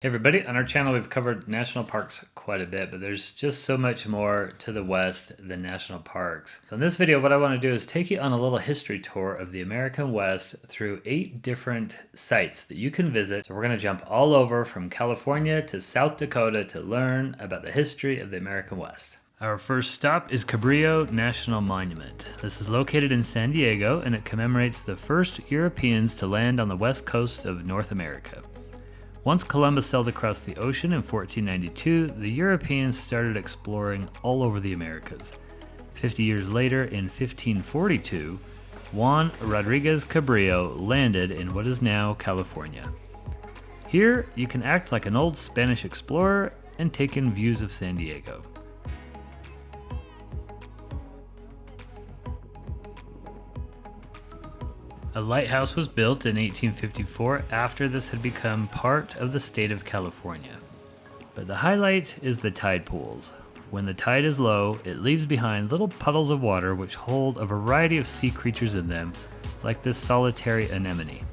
Hey everybody, on our channel we've covered national parks quite a bit, but there's just so much more to the west than national parks. So in this video what I want to do is take you on a little history tour of the American West through 8 different sites that you can visit. So we're going to jump all over from California to South Dakota to learn about the history of the American West. Our first stop is Cabrillo National Monument. This is located in San Diego and it commemorates the first Europeans to land on the west coast of North America. Once Columbus sailed across the ocean in 1492, the Europeans started exploring all over the Americas. 50 years later, in 1542, Juan Rodriguez Cabrillo landed in what is now California. Here, you can act like an old Spanish explorer and take in views of San Diego. A lighthouse was built in 1854 after this had become part of the state of California. But the highlight is the tide pools. When the tide is low, it leaves behind little puddles of water which hold a variety of sea creatures in them, like this solitary anemone.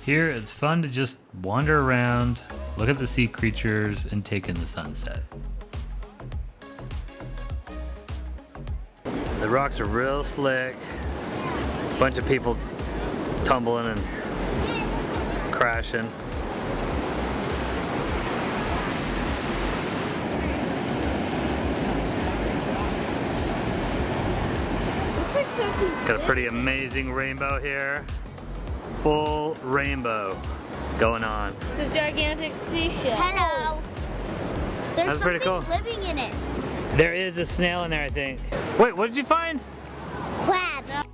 Here it's fun to just wander around, look at the sea creatures, and take in the sunset. The rocks are real slick. A bunch of people tumbling and crashing. Got a pretty amazing rainbow here. Full rainbow going on. It's a gigantic seashell. Hello. There's That's pretty cool. living in it. There is a snail in there, I think. Wait, what did you find? Crabs.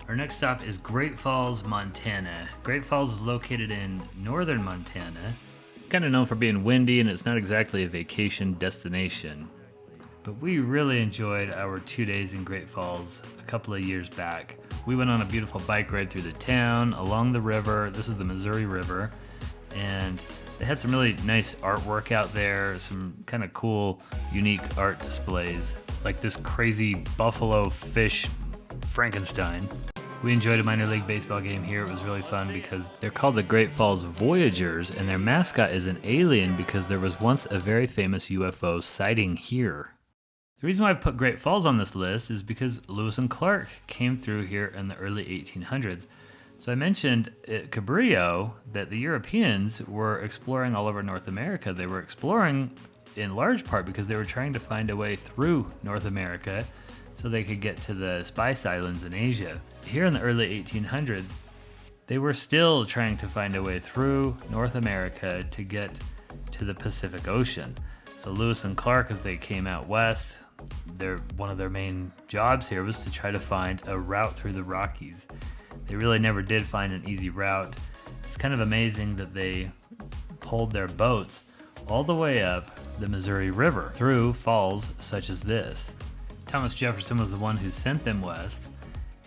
Our next stop is Great Falls, Montana. Great Falls is located in northern Montana. It's kind of known for being windy and it's not exactly a vacation destination. But we really enjoyed our 2 days in Great Falls a couple of years back. We went on a beautiful bike ride through the town, along the river. This is the Missouri River. And they had some really nice artwork out there, some kind of cool, unique art displays, like this crazy buffalo fish Frankenstein. We enjoyed a minor league baseball game here. It was really fun because they're called the Great Falls Voyagers, and their mascot is an alien because there was once a very famous UFO sighting here. The reason why I've put Great Falls on this list is because Lewis and Clark came through here in the early 1800s. So I mentioned at Cabrillo that the Europeans were exploring all over North America. They were exploring in large part because they were trying to find a way through North America so they could get to the Spice Islands in Asia. Here in the early 1800s, they were still trying to find a way through North America to get to the Pacific Ocean. So Lewis and Clark, as they came out west, one of their main jobs here was to try to find a route through the Rockies. They really never did find an easy route. It's kind of amazing that they pulled their boats all the way up the Missouri River through falls such as this. Thomas Jefferson was the one who sent them west,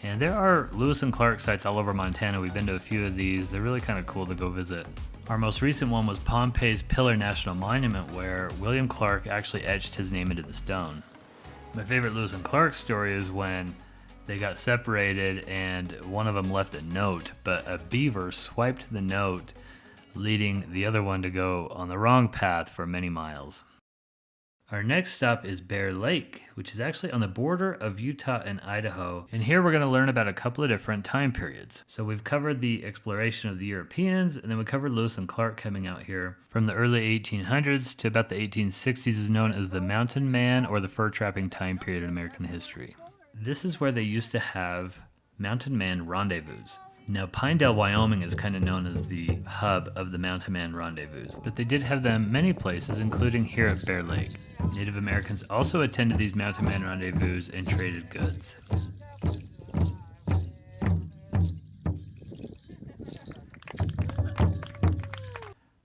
and there are Lewis and Clark sites all over Montana. We've been to a few of these. They're really kind of cool to go visit. Our most recent one was Pompey's Pillar National Monument, where William Clark actually etched his name into the stone. My favorite Lewis and Clark story is when they got separated and one of them left a note, but a beaver swiped the note, leading the other one to go on the wrong path for many miles. Our next stop is Bear Lake, which is actually on the border of Utah and Idaho. And here we're going to learn about a couple of different time periods. So we've covered the exploration of the Europeans, and then we covered Lewis and Clark coming out here. From the early 1800s to about the 1860s is known as the Mountain Man or the fur trapping time period in American history. This is where they used to have Mountain Man rendezvous. Now, Pinedale, Wyoming is kind of known as the hub of the Mountain Man rendezvous, but they did have them many places, including here at Bear Lake. Native Americans also attended these Mountain Man rendezvous and traded goods.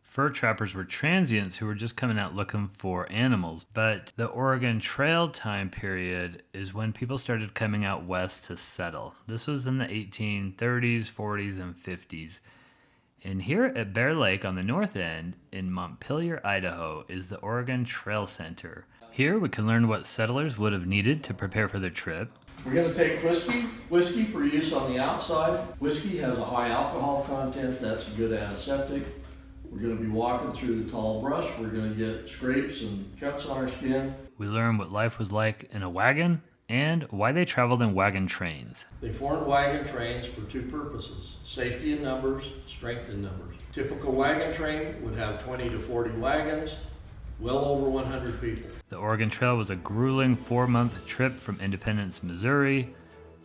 Fur trappers were transients who were just coming out looking for animals, but the Oregon Trail time period is when people started coming out west to settle. This was in the 1830s, 40s, and 50s. And here at Bear Lake on the north end in Montpelier, Idaho, is the Oregon Trail Center. Here we can learn what settlers would have needed to prepare for their trip. We're going to take whiskey for use on the outside. Whiskey has a high alcohol content, that's a good antiseptic. We're going to be walking through the tall brush. We're going to get scrapes and cuts on our skin. We learn what life was like in a wagon and why they traveled in wagon trains. They formed wagon trains for two purposes: safety in numbers, strength in numbers. Typical wagon train would have 20 to 40 wagons, well over 100 people. The Oregon Trail was a grueling 4-month trip from Independence, Missouri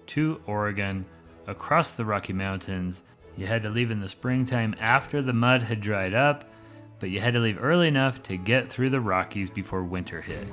to Oregon, across the Rocky Mountains. You had to leave in the springtime after the mud had dried up, but you had to leave early enough to get through the Rockies before winter hit.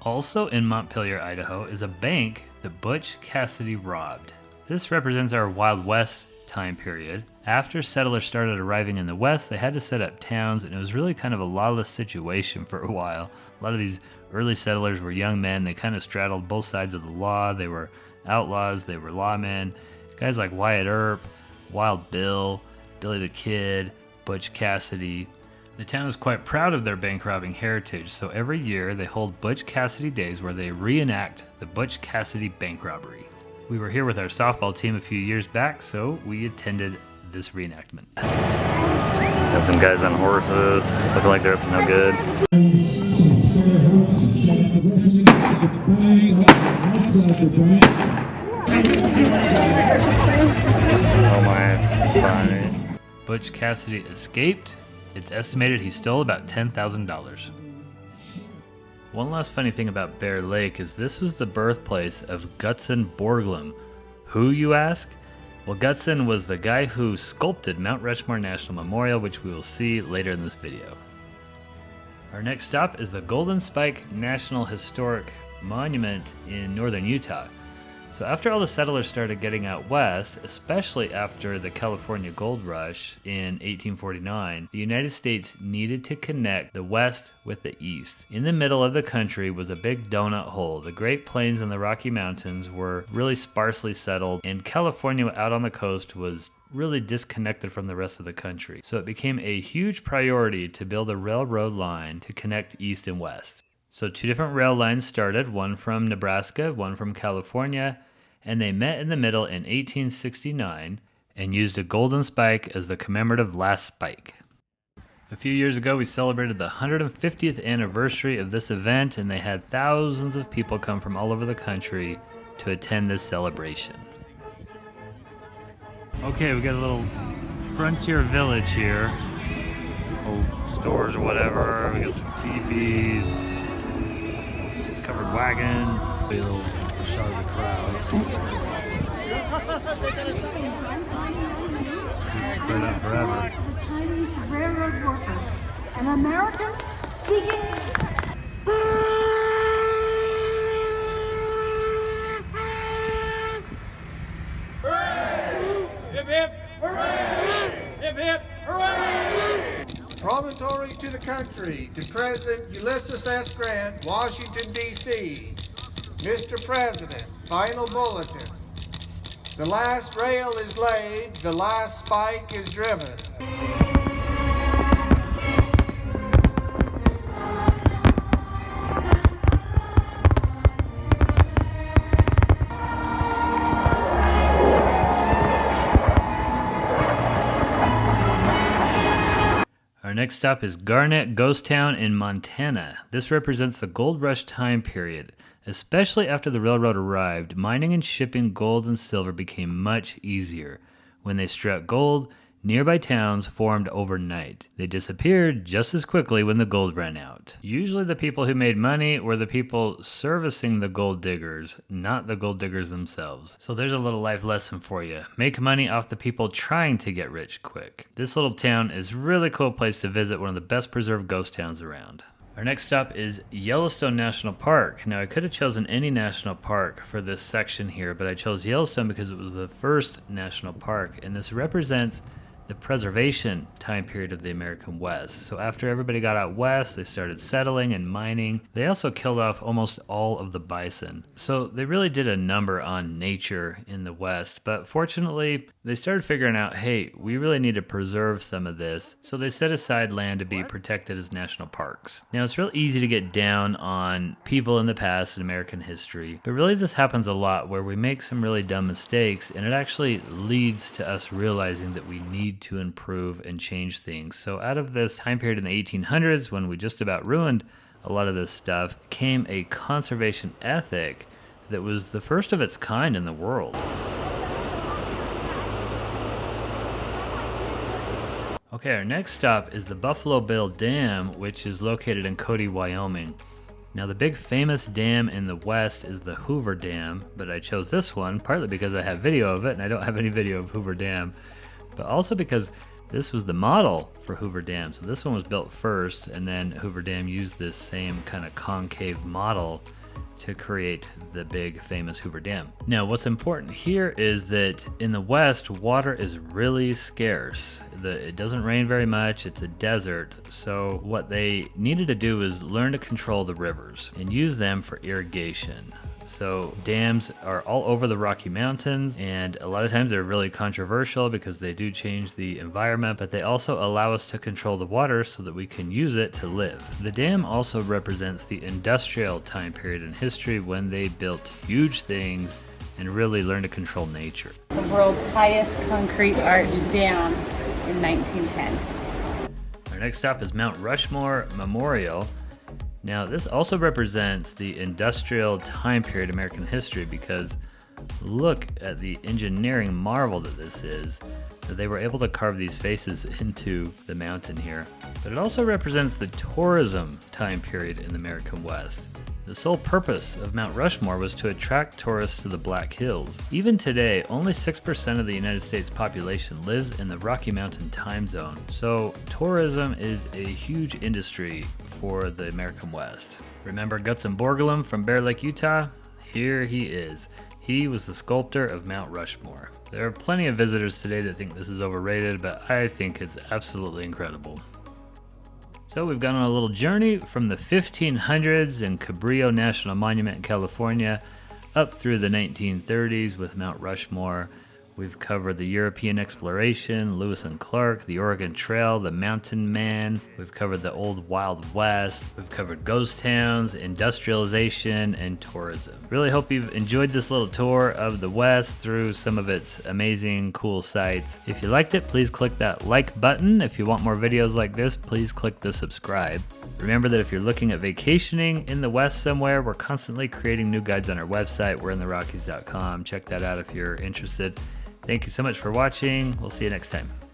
Also in Montpelier, Idaho, is a bank that Butch Cassidy robbed. This represents our Wild West time period. After settlers started arriving in the West, they had to set up towns, and it was really kind of a lawless situation for a while. A lot of these early settlers were young men. They kind of straddled both sides of the law. They were outlaws, they were lawmen. Guys like Wyatt Earp, Wild Bill, Billy the Kid, Butch Cassidy. The town is quite proud of their bank robbing heritage, so every year they hold Butch Cassidy Days where they reenact the Butch Cassidy bank robbery. We were here with our softball team a few years back, so we attended this reenactment. Got some guys on horses, looking like they're up to no good. Oh my. Butch Cassidy escaped. It's estimated he stole about $10,000. One last funny thing about Bear Lake is this was the birthplace of Gutzon Borglum. Who, you ask? Well, Gutzon was the guy who sculpted Mount Rushmore National Memorial, which we will see later in this video. Our next stop is the Golden Spike National Historic Monument in northern Utah. So after all the settlers started getting out west, especially after the California Gold Rush in 1849, the United States needed to connect the west with the east. In the middle of the country was a big donut hole. The Great Plains and the Rocky Mountains were really sparsely settled, and California out on the coast was really disconnected from the rest of the country. So it became a huge priority to build a railroad line to connect east and west. So two different rail lines started, one from Nebraska, one from California, and they met in the middle in 1869 and used a golden spike as the commemorative last spike. A few years ago, we celebrated the 150th anniversary of this event, and they had thousands of people come from all over the country to attend this celebration. Okay, we got a little frontier village here. Old stores or whatever. We got some TVs, covered wagons. A little shot of the crowd. Just spread out forever. A Chinese railroad worker, an American speaking. Hip hip! Hooray! Hip hip! Hooray! Promontory to the country, to President Ulysses S. Grant, Washington, D.C. Mr. President, final bulletin. The last rail is laid, the last spike is driven. Our next stop is Garnet Ghost Town in Montana. This represents the gold rush time period. Especially after the railroad arrived, mining and shipping gold and silver became much easier. When they struck gold, nearby towns formed overnight. They disappeared just as quickly when the gold ran out. Usually the people who made money were the people servicing the gold diggers, not the gold diggers themselves. So there's a little life lesson for you. Make money off the people trying to get rich quick. This little town is a really cool place to visit, one of the best preserved ghost towns around. Our next stop is Yellowstone National Park. Now I could have chosen any national park for this section here, but I chose Yellowstone because it was the first national park, and this represents the preservation time period of the American West. So after everybody got out west, they started settling and mining. They also killed off almost all of the bison. So they really did a number on nature in the West, but fortunately, they started figuring out, hey, we really need to preserve some of this. So they set aside land to be protected as national parks. Now, it's real easy to get down on people in the past in American history, but really this happens a lot where we make some really dumb mistakes, and it actually leads to us realizing that we need to improve and change things. So out of this time period in the 1800s, when we just about ruined a lot of this stuff, came a conservation ethic that was the first of its kind in the world. Okay, our next stop is the Buffalo Bill Dam, which is located in Cody, Wyoming. Now, the big famous dam in the West is the Hoover Dam, but I chose this one partly because I have video of it and I don't have any video of Hoover Dam, but also because this was the model for Hoover Dam. So this one was built first, and then Hoover Dam used this same kind of concave model to create the big famous Hoover Dam. Now, what's important here is that in the West, water is really scarce. It doesn't rain very much, it's a desert, so what they needed to do is learn to control the rivers and use them for irrigation. So dams are all over the Rocky Mountains, and a lot of times they're really controversial because they do change the environment, but they also allow us to control the water so that we can use it to live. The dam also represents the industrial time period in history when they built huge things and really learned to control nature. The world's highest concrete arch dam in 1910. Our next stop is Mount Rushmore Memorial. Now, this also represents the industrial time period American history because look at the engineering marvel that this is, that they were able to carve these faces into the mountain here. But it also represents the tourism time period in the American West. The sole purpose of Mount Rushmore was to attract tourists to the Black Hills. Even today, only 6% of the United States population lives in the Rocky Mountain time zone. So tourism is a huge industry for the American West. Remember Gutzon Borglum from Bear Lake, Utah? Here he is. He was the sculptor of Mount Rushmore. There are plenty of visitors today that think this is overrated, but I think it's absolutely incredible. So we've gone on a little journey from the 1500s in Cabrillo National Monument in California up through the 1930s with Mount Rushmore. We've covered the European exploration, Lewis and Clark, the Oregon Trail, the Mountain Man. We've covered the Old Wild West. We've covered ghost towns, industrialization, and tourism. Really hope you've enjoyed this little tour of the West through some of its amazing, cool sites. If you liked it, please click that like button. If you want more videos like this, please click the subscribe. Remember that if you're looking at vacationing in the West somewhere, we're constantly creating new guides on our website, we'reintherockies.com. Check that out if you're interested. Thank you so much for watching. We'll see you next time.